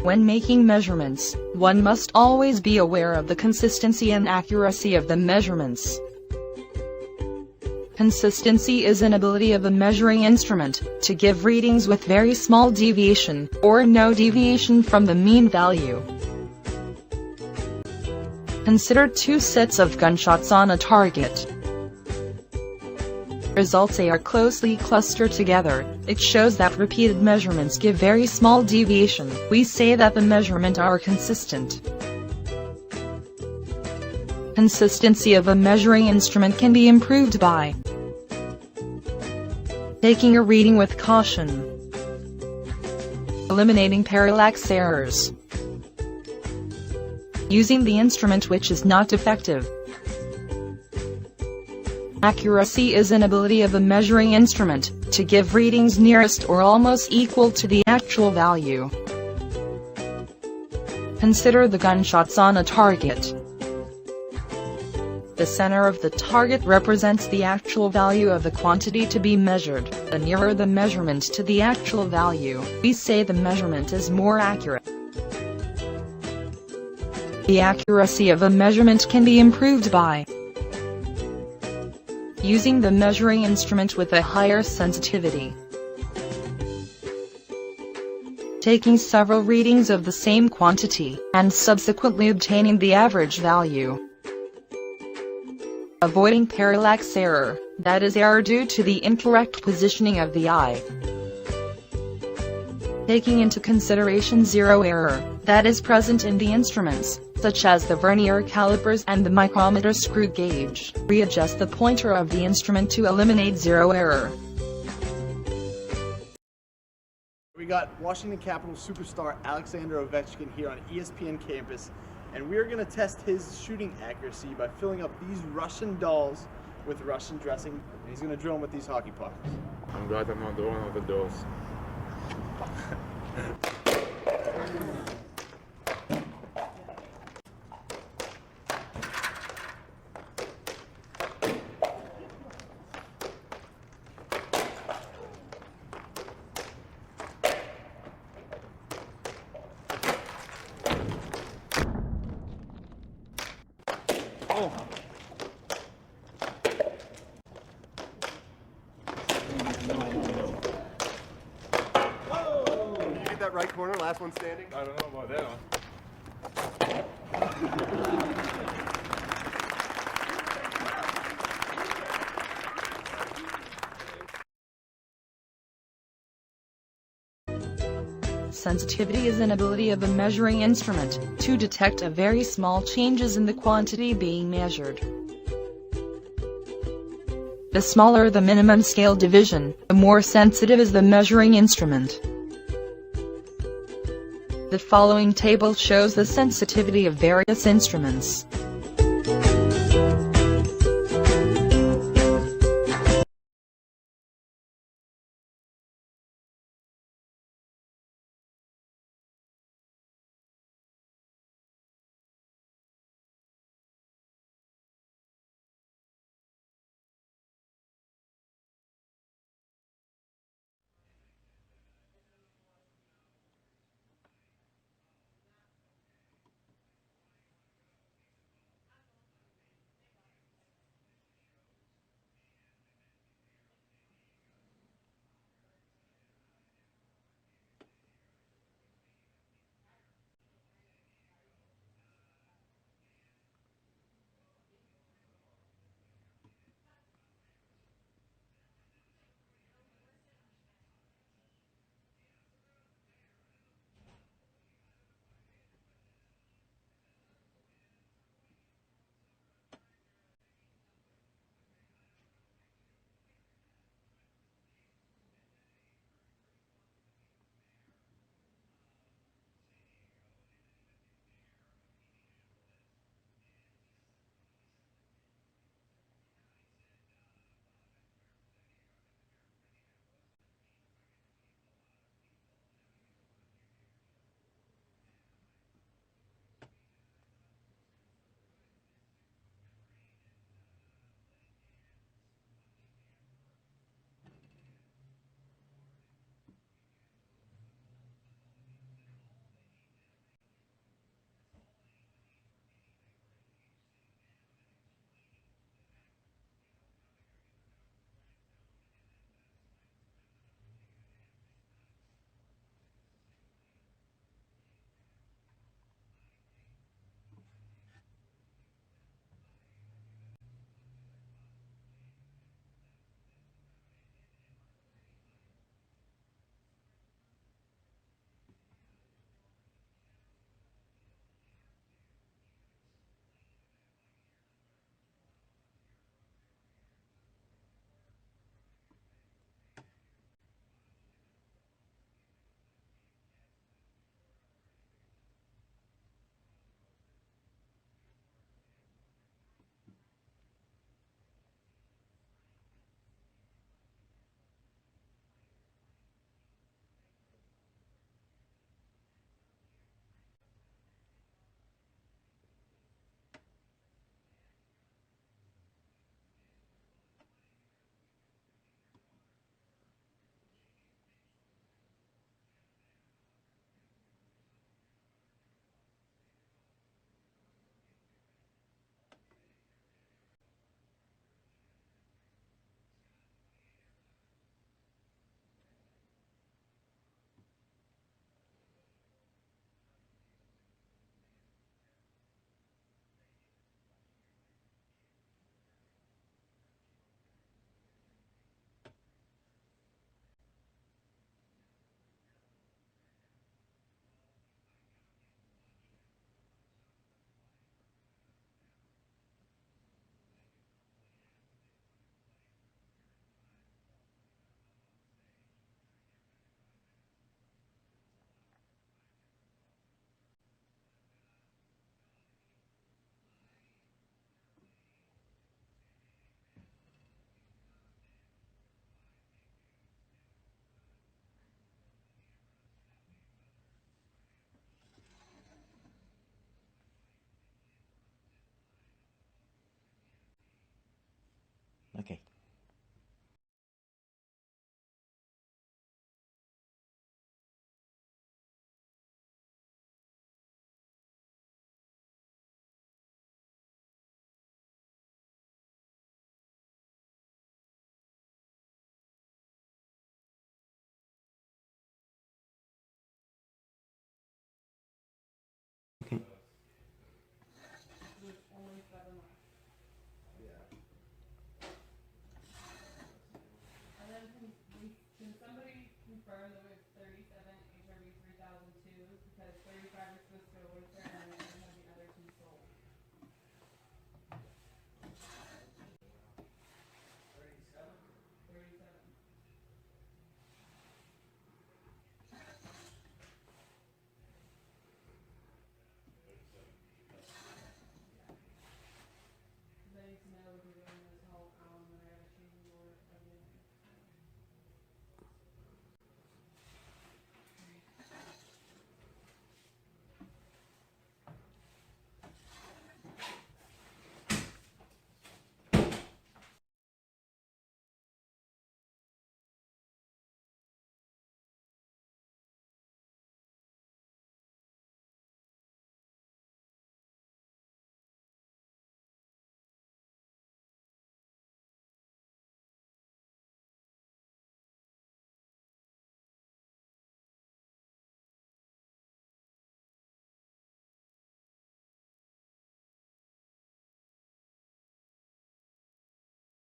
When making measurements, one must always be aware of the consistency and accuracy of the measurements. Consistency is an ability of a measuring instrument to give readings with very small deviation, or no deviation from the mean value. Consider two sets of gunshots on a target. Results A are closely clustered together. It shows that repeated measurements give very small deviation. We say that the measurements are consistent. Consistency of a measuring instrument can be improved by taking a reading with caution, eliminating parallax errors, using the instrument which is not defective. Accuracy is an ability of a measuring instrument to give readings nearest or almost equal to the actual value. Consider the gunshots on a target. The center of the target represents the actual value of the quantity to be measured. The nearer the measurement to the actual value, we say the measurement is more accurate. The accuracy of a measurement can be improved by using the measuring instrument with a higher sensitivity, taking several readings of the same quantity, and subsequently obtaining the average value, avoiding parallax error, that is error due to the incorrect positioning of the eye, taking into consideration zero error, that is present in the instruments, such as the vernier calipers and the micrometer screw gauge. Readjust the pointer of the instrument to eliminate zero error. We got Washington Capitals superstar Alexander Ovechkin here on ESPN campus, and we're going to test his shooting accuracy by filling up these Russian dolls with Russian dressing, and he's going to drill them with these hockey pucks. I'm glad I'm not the one of the dolls. Oh. Whoa! Did you get that right corner, last one standing? I don't know about that one. Sensitivity is an ability of a measuring instrument to detect a very small changes in the quantity being measured. The smaller the minimum scale division, the more sensitive is the measuring instrument. The following table shows the sensitivity of various instruments.